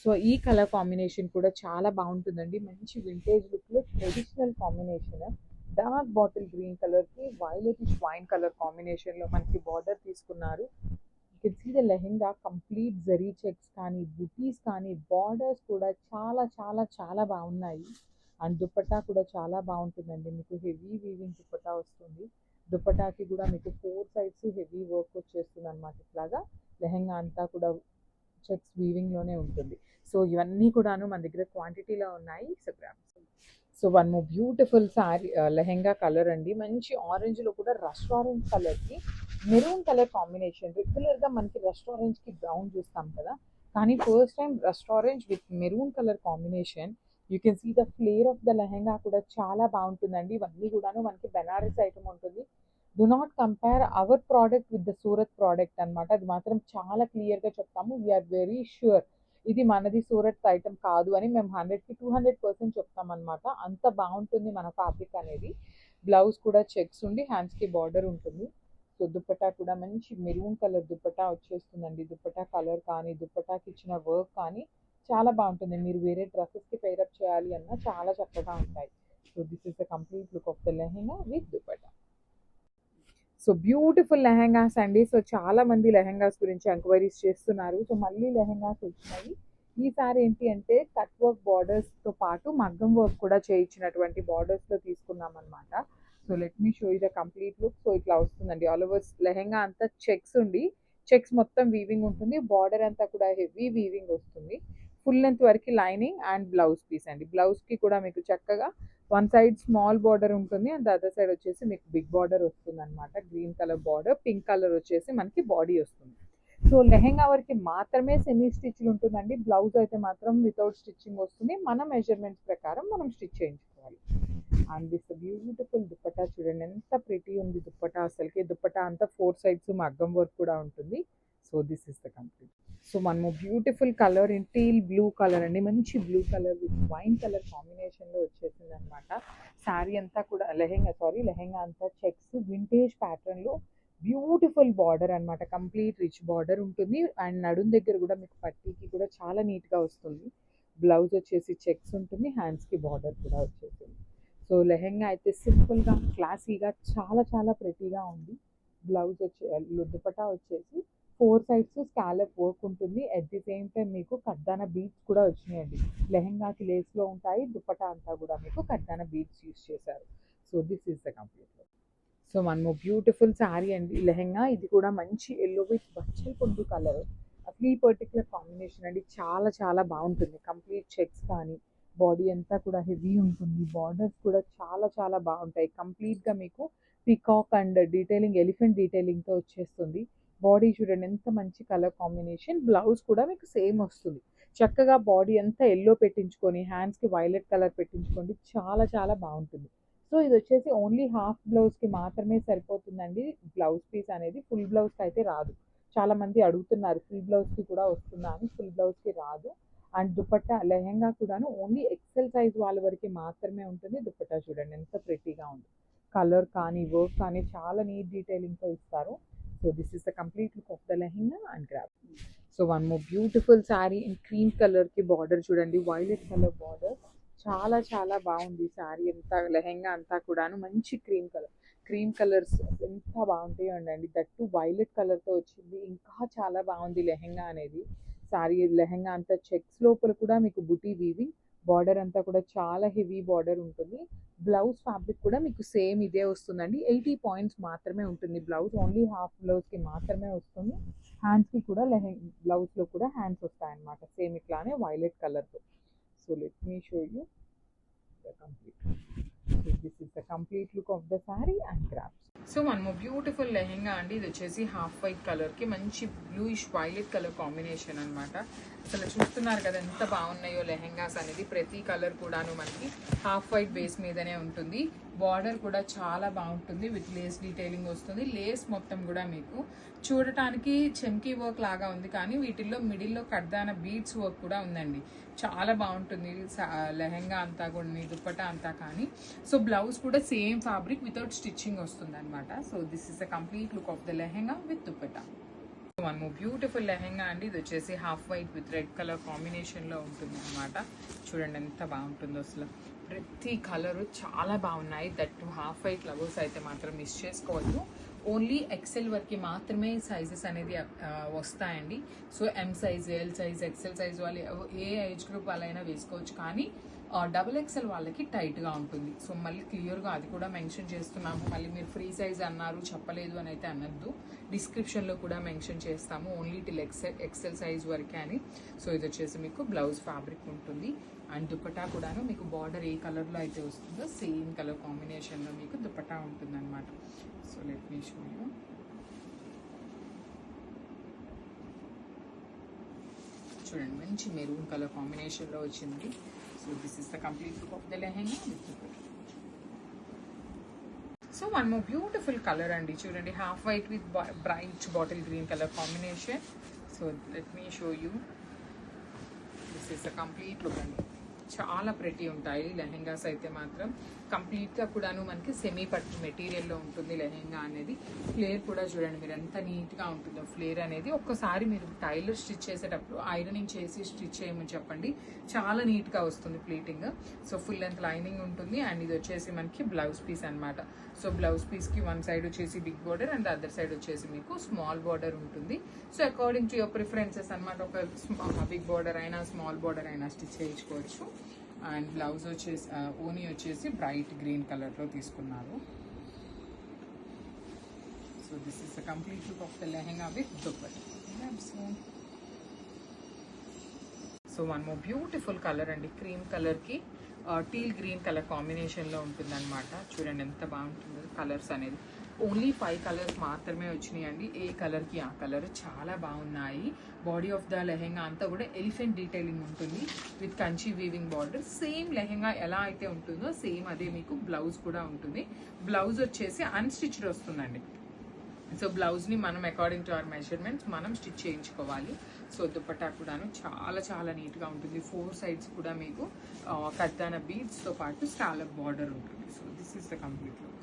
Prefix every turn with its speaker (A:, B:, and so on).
A: So ఈ colour combination కూడా చాలా బాగుంటుందండి. మంచి వింటేజ్ లుక్లో traditional combination. Dark bottle green కలర్కి వైలెటిష్ వైన్ కలర్ కాంబినేషన్లో మనకి బార్డర్ తీసుకున్నారు. You can see the lehenga complete zari checks కానీ బుటీస్ కానీ బార్డర్స్ కూడా చాలా చాలా చాలా బాగున్నాయి. అండ్ దుపట్టా కూడా చాలా బాగుంటుందండి. మీకు హెవీ వీవింగ్ దుపట్టా వస్తుంది. దుపట్టాకి కూడా మీకు 4 సైడ్స్ హెవీ వర్క్ వచ్చేస్తుంది అనమాట. ఇట్లాగా లెహెంగా అంతా కూడా చెక్స్ వీవింగ్లోనే ఉంటుంది. సో ఇవన్నీ కూడాను మన దగ్గర క్వాంటిటీలో ఉన్నాయి. So one more beautiful sari lehenga colour అండి. మంచి ఆరెంజ్లో కూడా రష్ ఆరెంజ్ కలర్కి మెరూన్ కలర్ కాంబినేషన్. రెగ్యులర్గా మనకి రష్ ఆరెంజ్కి బ్రౌన్ చూస్తాం కదా, కానీ first time rust orange with maroon colour combination. You can see the flare of the lehenga కూడా చాలా బాగుంటుందండి. ఇవన్నీ కూడాను మనకి బెనారస్ ఐటమ్ ఉంటుంది. Do not compare our product with the Surat product అనమాట. అది మాత్రం చాలా క్లియర్గా చెప్తాము. వీఆర్ వెరీ ష్యూర్ ఇది మనది సూరత్ ఐటమ్ కాదు అని మేము 100కి 200% చెప్తామన్నమాట. అంత బాగుంటుంది మన ఫ్యాబ్రిక్ అనేది. బ్లౌజ్ కూడా చెక్స్ ఉండి హ్యాండ్స్కి బార్డర్ ఉంటుంది. సో దుపట్టా కూడా మంచి మెరూన్ కలర్ దుపట్టా వచ్చేస్తుందండి. దుపట్టా కలర్ కానీ దుపట్టాకి ఇచ్చిన వర్క్ కానీ చాలా బాగుంటుంది. మీరు వేరే డ్రెస్సెస్కి పేరప్ చేయాలి అన్నా చాలా చక్కగా ఉంటాయి. So this is the complete look of the lehenga with dupatta. So beautiful lehengas అండి. సో చాలా మంది లెహెంగాస్ గురించి ఎంక్వైరీస్ చేస్తున్నారు. సో మళ్ళీ లెహెంగాస్ వచ్చినాయి. ఈసారి ఏంటి అంటే కట్ వర్క్ బార్డర్స్తో పాటు మగ్గం వర్క్ కూడా చేయించినటువంటి బార్డర్స్లో తీసుకున్నాం అనమాట. So let me show you the complete look. So ఇట్లా వస్తుందండి. ఆల్ ఓవర్ లెహెంగా అంతా చెక్స్ ఉండి చెక్స్ మొత్తం వీవింగ్ ఉంటుంది. బార్డర్ అంతా కూడా హెవీ వీవింగ్ వస్తుంది. ఫుల్ లెంత్ వరకు లైనింగ్ అండ్ బ్లౌజ్ పీస్ అండి. బ్లౌజ్కి కూడా మీకు చక్కగా వన్ సైడ్ స్మాల్ బార్డర్ ఉంటుంది అండ్ అదర్ సైడ్ వచ్చేసి మీకు బిగ్ బార్డర్ వస్తుంది అనమాట. Green colour border, pink colour వచ్చేసి మనకి బాడీ వస్తుంది. సో లెహెంగా వరకు మాత్రమే సెమీ స్టిచ్లు ఉంటుందండి. బ్లౌజ్ అయితే మాత్రం వితౌట్ స్టిచ్చింగ్ వస్తుంది. మన మెజర్మెంట్స్ ప్రకారం మనం స్టిచ్ చేయించుకోవాలి. అండ్ దిస్ బ్యూటిఫుల్ దుపట్టా చూడండి ఎంత ప్రిటీ ఉంది దుపట్టా. అసలుకి దుపట్టా అంతా 4 సైడ్స్ మగ్గం వర్క్ కూడా ఉంటుంది. So this is the complete. సో మనము beautiful colour in teal blue colour అండి. మంచి blue colour with wine colour కాంబినేషన్లో వచ్చేసింది అనమాట. శారీ అంతా కూడా లెహెంగా అంతా చెక్స్ వింటేజ్ ప్యాటర్న్లో బ్యూటిఫుల్ బార్డర్ అనమాట. కంప్లీట్ రిచ్ బార్డర్ ఉంటుంది. అండ్ నడుం దగ్గర కూడా మీకు పట్టీకి కూడా చాలా నీట్గా వస్తుంది. బ్లౌజ్ వచ్చేసి చెక్స్ ఉంటుంది. హ్యాండ్స్కి బార్డర్ కూడా వచ్చేసింది. సో లెహెంగా అయితే సింపుల్గా క్లాసీగా చాలా చాలా ప్రెటీగా ఉంది. బ్లౌజ్ దుపట్టా వచ్చేసి 4 సైడ్స్ స్కాలప్ వర్క్ ఉంటుంది. అట్ ది సేమ్ టైం మీకు కడ్దానా బీడ్స్ కూడా వచ్చినాయండి. లెహెంగాకి లేస్లో ఉంటాయి. దుపట్టా అంతా కూడా మీకు కడ్దానా బీడ్స్ యూస్ చేశారు. So this is the complete look. So మనము బ్యూటిఫుల్ శారీ అండి లెహెంగా. ఇది కూడా మంచి ఎల్లో విత్ బచ్చల్ పొందు కలర్. అసలు ఈ పర్టికులర్ కాంబినేషన్ అండి చాలా చాలా బాగుంటుంది. కంప్లీట్ చెక్స్ కానీ బాడీ అంతా కూడా హెవీ ఉంటుంది. బార్డర్స్ కూడా చాలా చాలా బాగుంటాయి. కంప్లీట్గా మీకు పికాక్ అండ్ డీటెయిలింగ్ ఎలిఫెంట్ డీటెయిలింగ్తో వచ్చేస్తుంది. బాడీ చూడండి ఎంత మంచి కలర్ కాంబినేషన్. బ్లౌజ్ కూడా మీకు సేమ్ వస్తుంది. చక్కగా బాడీ అంతా ఎల్లో పెట్టించుకొని హ్యాండ్స్కి వైలెట్ కలర్ పెట్టించుకోండి. చాలా చాలా బాగుంటుంది. సో ఇది వచ్చేసి ఓన్లీ హాఫ్ బ్లౌజ్కి మాత్రమే సరిపోతుందండి. బ్లౌజ్ పీస్ అనేది ఫుల్ బ్లౌజ్కి అయితే రాదు. చాలామంది అడుగుతున్నారు ఫుల్ బ్లౌజ్కి కూడా వస్తుందా అని. ఫుల్ బ్లౌజ్కి రాదు. అండ్ దుపట్టా లెహెంగా కూడాను ఓన్లీ ఎక్సెల్ సైజ్ వాళ్ళ వరకు మాత్రమే ఉంటుంది. దుపట్టా చూడండి ఎంత ప్రెట్టీగా ఉంది. కలర్ కానీ వర్క్ కానీ చాలా నీట్ డీటెయిలింగ్తో ఇస్తారు. So this is the complete look of the lehenga and grab. So one more beautiful sari in cream కలర్కి బార్డర్ చూడండి. వైలెట్ కలర్ బార్డర్ చాలా చాలా బాగుంది. శారీ అంతా లెహెంగా అంతా కూడాను మంచి క్రీమ్ కలర్స్ ఎంత బాగుంటాయో అండి. దట్టు వైలెట్ కలర్తో వచ్చింది. ఇంకా చాలా బాగుంది లెహెంగా అనేది. శారీ లెహెంగా అంతా చెక్స్ లోపల కూడా మీకు బుటీ వీవింగ్. బార్డర్ అంతా కూడా చాలా హెవీ బార్డర్ ఉంటుంది. బ్లౌజ్ ఫ్యాబ్రిక్ కూడా మీకు సేమ్ ఇదే వస్తుందండి. 80 పాయింట్స్ మాత్రమే ఉంటుంది బ్లౌజ్. ఓన్లీ హాఫ్ బ్లౌజ్కి మాత్రమే వస్తుంది. హ్యాండ్స్కి కూడా బ్లౌజ్లో కూడా హ్యాండ్స్ వస్తాయన్నమాట సేమ్ ఇట్లానే వైలెట్ కలర్తో. So let me show you the complete. So this is the complete look of the saree and crafts. So మనము బ్యూటిఫుల్ లెహెంగా అండి. ఇది వచ్చేసి హాఫ్ వైట్ కలర్కి మంచి బ్లూయిష్ వైలెట్ కలర్ కాంబినేషన్ అనమాట. అసలు చూస్తున్నారు కదా ఎంత బాగున్నాయో లెహెంగాస్ అనేది. ప్రతి కలర్ కూడాను మనకి హాఫ్ వైట్ బేస్ మీదనే ఉంటుంది. బార్డర్ కూడా చాలా బాగుంటుంది. విత్ లేస్ డీటెయిలింగ్ వస్తుంది. లేస్ మొత్తం కూడా మీకు చూడటానికి చెమ్కీ వర్క్ లాగా ఉంది, కానీ వీటిల్లో మిడిల్లో కడ్దాన బీడ్స్ వర్క్ కూడా ఉందండి. చాలా బాగుంటుంది లెహెంగా అంతా కూడా, దుపట్టా అంతా కానీ. సో బ్లౌజ్ కూడా సేమ్ ఫ్యాబ్రిక్ వితౌట్ స్టిచ్చింగ్ వస్తుంది అనమాట. So this is the complete look of the lehenga with dupatta. One more beautiful lehenga అండి. ఇది వచ్చేసి half white with red colour కాంబినేషన్లో ఉంటుంది అనమాట. చూడండి ఎంత బాగుంటుందో అసలు. ప్రతి కలరు చాలా బాగున్నాయి. దట్ హాఫ్ వైట్ లవర్స్ అయితే మాత్రం మిస్ చేసుకోవద్దు. ఓన్లీ ఎక్సెల్ వరకు మాత్రమే సైజెస్ అనేది వస్తాయండి. So M size, L size, XL size వాళ్ళు ఏ ఏజ్ గ్రూప్ వాళ్ళైనా వేసుకోవచ్చు. కానీ డబుల్ ఎక్సెల్ వాళ్ళకి టైట్గా ఉంటుంది. సో మళ్ళీ క్లియర్గా అది కూడా మెన్షన్ చేస్తున్నాము. మళ్ళీ మీరు ఫ్రీ సైజ్ అన్నారు చెప్పలేదు అని అయితే అనద్దు. డిస్క్రిప్షన్లో కూడా మెన్షన్ చేస్తాము ఓన్లీ టిల్ ఎక్సెల్ సైజ్ వరకే అని. సో ఇది వచ్చేసి మీకు బ్లౌజ్ ఫ్యాబ్రిక్ ఉంటుంది. అండ్ దుపట్టా కూడాను మీకు బార్డర్ ఏ కలర్లో అయితే వస్తుందో సేమ్ కలర్ కాంబినేషన్లో మీకు దుపట్టా ఉంటుంది అనమాట. So let me show you. చూడండి మంచి మెరూన్ కలర్ కాంబినేషన్లో వచ్చింది. So this is the complete look of the lehenga with dupatta. So one more beautiful colour అండి. చూడండి half white with bright bottle green colour combination. So let me show you. This is the complete look అండి. చాలా pretty ఉంటాయి లెహెంగాస్ అయితే మాత్రం. కంప్లీట్గా కూడాను మనకి సెమీ పట్టు మెటీరియల్లో ఉంటుంది లెహెంగా అనేది. ఫ్లేర్ కూడా చూడండి మీరు ఎంత నీట్గా ఉంటుందో ఫ్లేర్ అనేది. ఒక్కసారి మీరు టైలర్ స్టిచ్ చేసేటప్పుడు ఐరనింగ్ చేసి స్టిచ్ చేయమని చెప్పండి, చాలా నీట్గా వస్తుంది pleating. So full length lining ఉంటుంది. అండ్ ఇది వచ్చేసి మనకి బ్లౌజ్ పీస్ అనమాట. సో బ్లౌజ్ పీస్కి వన్ సైడ్ వచ్చేసి big border and other side వచ్చేసి మీకు స్మాల్ బార్డర్ ఉంటుంది. So according to your preferences అనమాట. ఒక బిగ్ బార్డర్ అయినా స్మాల్ బార్డర్ అయినా స్టిచ్ చేయించుకోవచ్చు. అండ్ బ్లౌజ్ వచ్చేసి ఓనీ వచ్చేసి బ్రైట్ గ్రీన్ కలర్లో తీసుకున్నారు. So this is the complete look of the lehenga with dupatta. So one more beautiful colour అండి. క్రీమ్ కలర్కి టీల్ గ్రీన్ కలర్ కాంబినేషన్లో ఉంటుంది అనమాట. చూడండి ఎంత బాగుంటుందో కలర్స్ అనేది. ఓన్లీ 5 కలర్స్ మాత్రమే వచ్చినాయండి. ఏ కలర్కి ఆ కలర్ చాలా బాగున్నాయి. బాడీ ఆఫ్ ద లెహెంగా అంతా కూడా ఎలిఫెంట్ డీటెయిలింగ్ ఉంటుంది with Kanchi weaving border. Same lehenga ఎలా అయితే ఉంటుందో సేమ్ అదే మీకు బ్లౌజ్ కూడా ఉంటుంది. బ్లౌజ్ వచ్చేసి అన్స్టిచ్డ్ వస్తుందండి. సో బ్లౌజ్ని మనం అకార్డింగ్ టు అవర్ మెజర్మెంట్స్ మనం స్టిచ్ చేయించుకోవాలి. సో దుపట్టా కూడాను చాలా చాలా నీట్గా ఉంటుంది. 4 సైడ్స్ కూడా మీకు కడ్దాన బీడ్స్తో పాటు స్కాలప్ బార్డర్ ఉంటుంది. So this is the complete look.